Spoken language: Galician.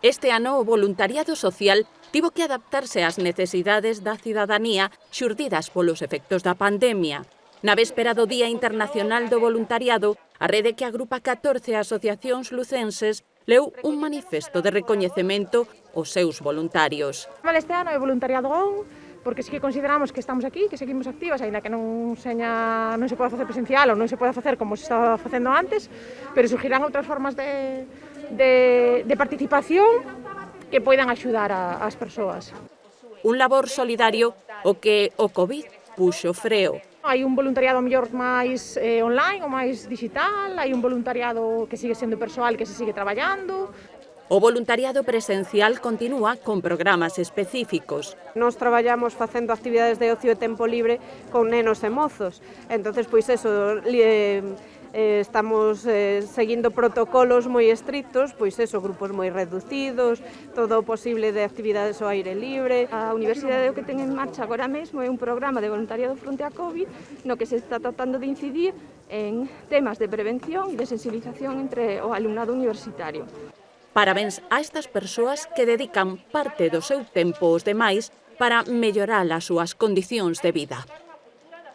Este ano o voluntariado social tivo que adaptarse ás necesidades da cidadanía xurdidas polos efectos da pandemia. Na véspera do Día Internacional do Voluntariado, a rede que agrupa 14 asociacións lucenses leu un manifesto de recoñecemento aos seus voluntarios. Este ano é voluntariado on, porque sí que consideramos que estamos aquí, que seguimos activas, aínda que non se pode facer presencial ou non se pode facer como se estaba facendo antes, pero surgirán outras formas de participación que poidan axudar ás persoas. Un labor solidario o que o COVID puxo freo. Hai un voluntariado mellor máis online ou máis digital, hai un voluntariado que sigue sendo persoal, que se sigue traballando. O voluntariado presencial continúa con programas específicos. Nos traballamos facendo actividades de ocio e tempo libre con nenos e mozos. Entonces, pois eso, estamos seguindo protocolos moi estrictos, pois eso, grupos moi reducidos, todo o posible de actividades ao aire libre. A Universidade o que ten en marcha agora mesmo é un programa de voluntariado fronte á COVID, no que se está tratando de incidir en temas de prevención e de sensibilización entre o alumnado universitario. Parabéns a estas persoas que dedican parte do seu tempo aos demais para mellorar as súas condicións de vida.